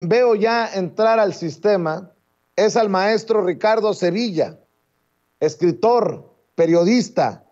veo ya entrar al sistema es al maestro Ricardo Sevilla, escritor, periodista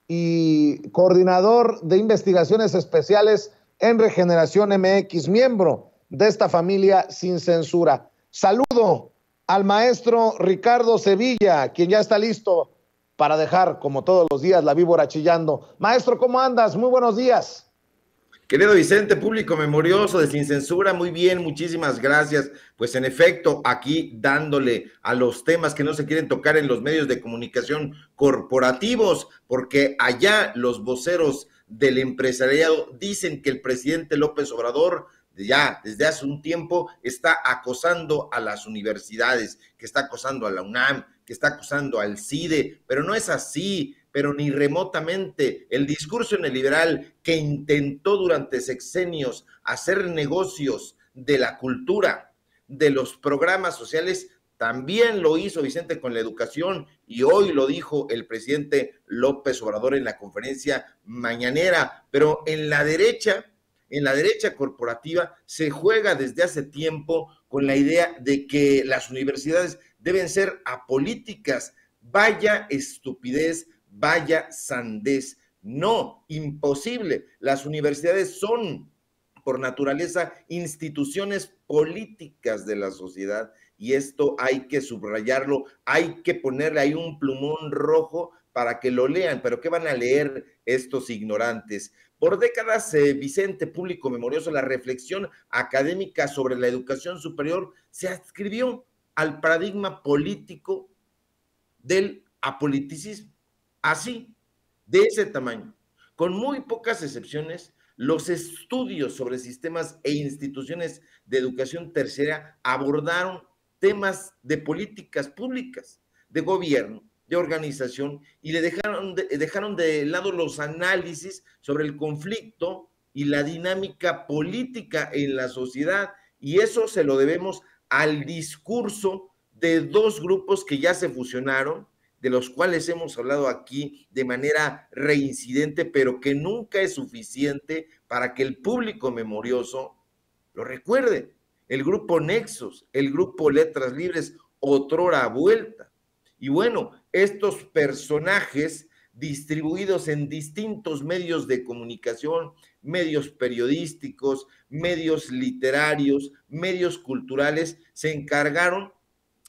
y coordinador de investigaciones especiales en Regeneración MX, miembro de esta familia sin censura. Saludo al maestro Ricardo Sevilla, quien ya está listo para dejar, como todos los días, la víbora chillando. Maestro, ¿cómo andas? Muy buenos días. Querido Vicente, público memorioso de Sin Censura, muy bien, muchísimas gracias. Pues en efecto, aquí dándole a los temas que no se quieren tocar en los medios de comunicación corporativos, porque allá los voceros del empresariado dicen que el presidente López Obrador ya desde hace un tiempo está acosando a las universidades, que está acosando a la UNAM, que está acosando al CIDE, pero no es así, pero ni remotamente. El discurso neoliberal que intentó durante sexenios hacer negocios de la cultura, de los programas sociales, también lo hizo Vicente con la educación, y hoy lo dijo el presidente López Obrador en la conferencia mañanera. Pero en la derecha corporativa se juega desde hace tiempo con la idea de que las universidades deben ser apolíticas. Vaya estupidez, vaya sandez. No, imposible. Las universidades son, por naturaleza, instituciones políticas de la sociedad, y esto hay que subrayarlo, hay que ponerle ahí un plumón rojo para que lo lean. Pero ¿qué van a leer estos ignorantes? Por décadas, Vicente, público memorioso, la reflexión académica sobre la educación superior se adscribió al paradigma político del apoliticismo. Así, de ese tamaño. Con muy pocas excepciones, los estudios sobre sistemas e instituciones de educación terciaria abordaron temas de políticas públicas, de gobierno, de organización, y dejaron de lado los análisis sobre el conflicto y la dinámica política en la sociedad, y eso se lo debemos al discurso de dos grupos que ya se fusionaron, de los cuales hemos hablado aquí de manera reincidente, pero que nunca es suficiente para que el público memorioso lo recuerde. El grupo Nexos, el grupo Letras Libres, otrora vuelta. Y bueno, estos personajes distribuidos en distintos medios de comunicación, medios periodísticos, medios literarios, medios culturales, se encargaron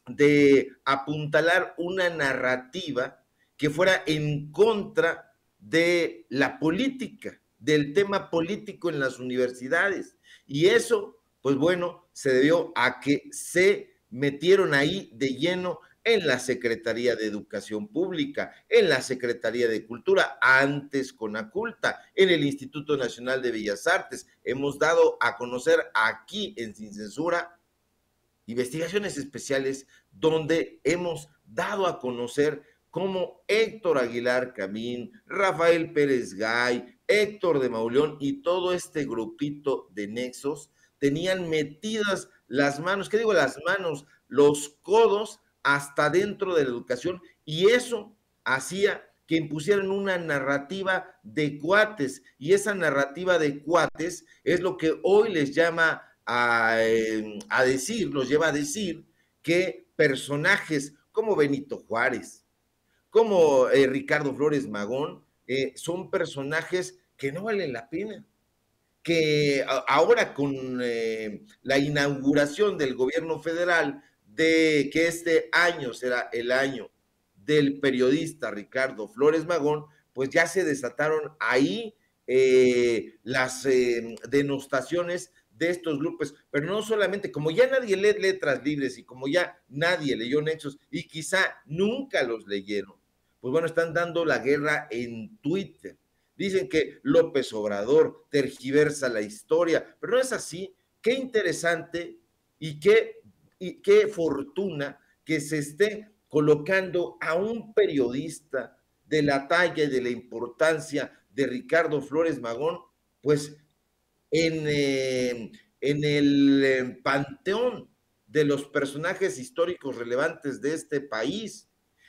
de apuntalar una narrativa que fuera en contra de la política, del tema político en las universidades. Y eso, pues bueno, se debió a que se metieron ahí de lleno en la Secretaría de Educación Pública, en la Secretaría de Cultura, antes Conaculta, en el Instituto Nacional de Bellas Artes. Hemos dado a conocer aquí en Sin Censura investigaciones especiales donde hemos dado a conocer cómo Héctor Aguilar Camín, Rafael Pérez Gay, Héctor de Mauleón y todo este grupito de nexos tenían metidas las manos, ¿qué digo las manos? Los codos hasta dentro de la educación, y eso hacía que impusieran una narrativa de cuates, y esa narrativa de cuates es lo que hoy les llama a decir, los lleva a decir que personajes como Benito Juárez, como Ricardo Flores Magón, son personajes que no valen la pena, que ahora con la inauguración del gobierno federal, de que este año será el año del periodista Ricardo Flores Magón, pues ya se desataron ahí las denostaciones de estos grupos, pero no solamente, como ya nadie lee Letras Libres y como ya nadie leyó Nexos y quizá nunca los leyeron, pues bueno, están dando la guerra en Twitter. Dicen que López Obrador tergiversa la historia, pero no es así. Qué interesante y qué fortuna que se esté colocando a un periodista de la talla y de la importancia de Ricardo Flores Magón, pues en el panteón de los personajes históricos relevantes de este país.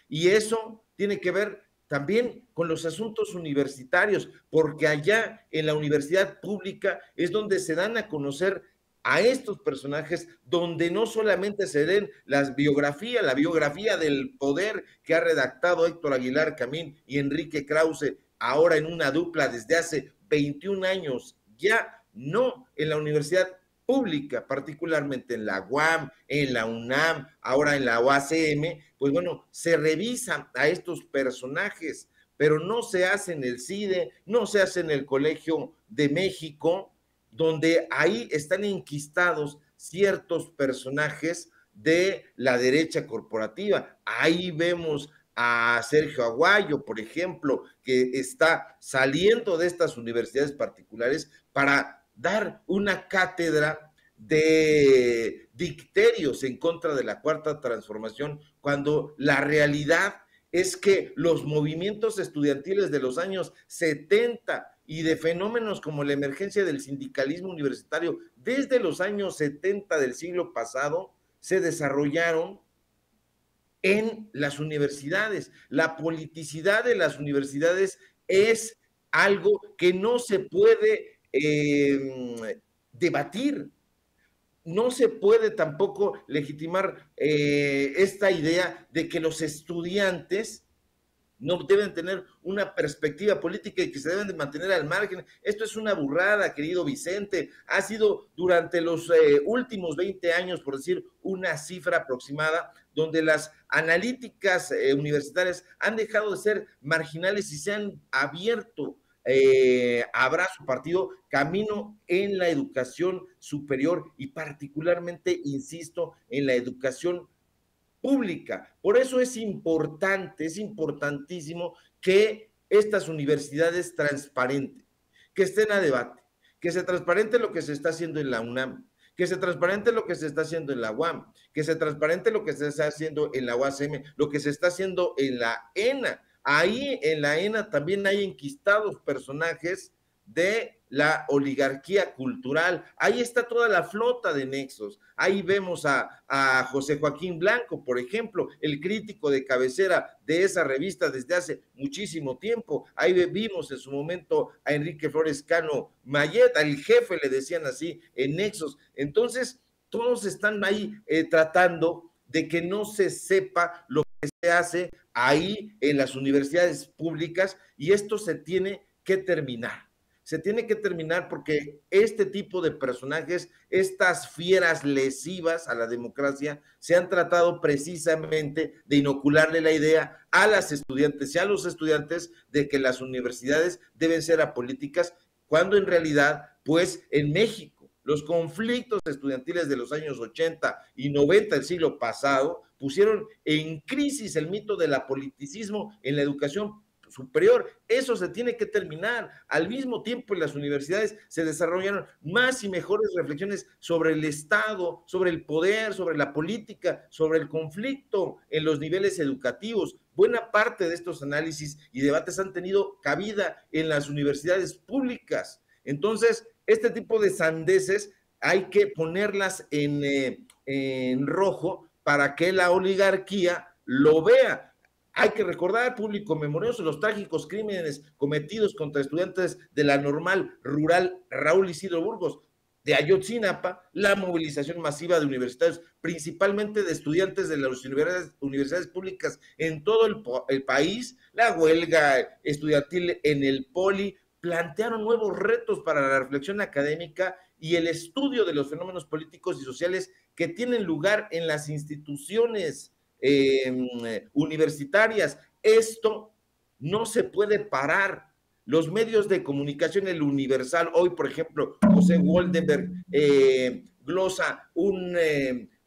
Y eso tiene que ver también con los asuntos universitarios, porque allá en la universidad pública es donde se dan a conocer a estos personajes donde no solamente se den la biografía del poder que ha redactado Héctor Aguilar Camín y Enrique Krause, ahora en una dupla desde hace 21 años, ya no en la universidad pública, particularmente en la UAM, en la UNAM, ahora en la UACM, pues bueno, se revisan a estos personajes, pero no se hace en el CIDE, no se hace en el Colegio de México, donde ahí están enquistados ciertos personajes de la derecha corporativa. Ahí vemos a Sergio Aguayo, por ejemplo, que está saliendo de estas universidades particulares para dar una cátedra de dicterios en contra de la Cuarta Transformación, cuando la realidad es que los movimientos estudiantiles de los años 70 y de fenómenos como la emergencia del sindicalismo universitario desde los años 70 del siglo pasado se desarrollaron en las universidades. La politicidad de las universidades es algo que no se puede debatir. No se puede tampoco legitimar esta idea de que los estudiantes no deben tener una perspectiva política y que se deben de mantener al margen. Esto es una burrada, querido Vicente. Ha sido durante los últimos 20 años, por decir una cifra aproximada, donde las analíticas universitarias han dejado de ser marginales y se han abierto abrazo partido, camino en la educación superior y particularmente, insisto, en la educación pública. Por eso es importante, es importantísimo que estas universidades transparenten, que estén a debate, que se transparente lo que se está haciendo en la UNAM, que se transparente lo que se está haciendo en la UAM, que se transparente lo que se está haciendo en la UACM, lo que se está haciendo en la ENA. Ahí en la ENA también hay enquistados personajes de la oligarquía cultural. Ahí está toda la flota de nexos. Ahí vemos a José Joaquín Blanco, por ejemplo, el crítico de cabecera de esa revista desde hace muchísimo tiempo. Ahí vimos en su momento a Enrique Flores Cano Mayet, al jefe le decían así en Nexos. Entonces, todos están ahí tratando de que no se sepa lo que se hace ahí en las universidades públicas, y esto se tiene que terminar. Se tiene que terminar porque este tipo de personajes, estas fieras lesivas a la democracia, se han tratado precisamente de inocularle la idea a las estudiantes y a los estudiantes de que las universidades deben ser apolíticas, cuando en realidad, pues en México, los conflictos estudiantiles de los años 80 y 90 del siglo pasado pusieron en crisis el mito del apoliticismo en la educación superior. Eso se tiene que terminar. Al mismo tiempo, en las universidades se desarrollaron más y mejores reflexiones sobre el Estado, sobre el poder, sobre la política, sobre el conflicto en los niveles educativos. Buena parte de estos análisis y debates han tenido cabida en las universidades públicas. Entonces, este tipo de sandeces hay que ponerlas en rojo para que la oligarquía lo vea. Hay que recordar, público memorioso, los trágicos crímenes cometidos contra estudiantes de la Normal Rural Raúl Isidro Burgos de Ayotzinapa, la movilización masiva de universitarios, principalmente de estudiantes de las universidades públicas en todo el país, la huelga estudiantil en el Poli, plantearon nuevos retos para la reflexión académica y el estudio de los fenómenos políticos y sociales que tienen lugar en las instituciones universitarias. Esto no se puede parar. Los medios de comunicación, el Universal, hoy por ejemplo, José Woldenberg glosa un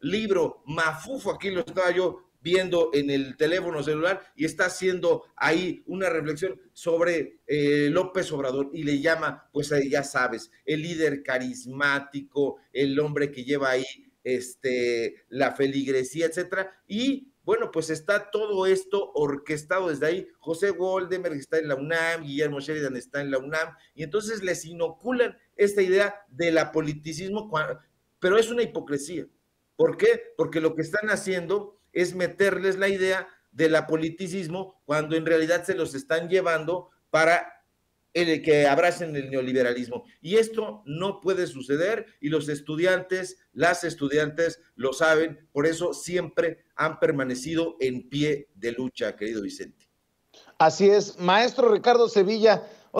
libro mafufo, aquí lo estaba yo viendo en el teléfono celular, y está haciendo ahí una reflexión sobre López Obrador, y le llama, pues ya sabes, el líder carismático, el hombre que lleva ahí la feligresía, etcétera, y bueno, pues está todo esto orquestado desde ahí. José Woldenberg está en la UNAM, Guillermo Sheridan está en la UNAM, y entonces les inoculan esta idea del apoliticismo, pero es una hipocresía. ¿Por qué? Porque lo que están haciendo es meterles la idea del apoliticismo cuando en realidad se los están llevando para que abracen el neoliberalismo. Y esto no puede suceder y los estudiantes, las estudiantes lo saben, por eso siempre han permanecido en pie de lucha, querido Vicente. Así es, maestro Ricardo Sevilla,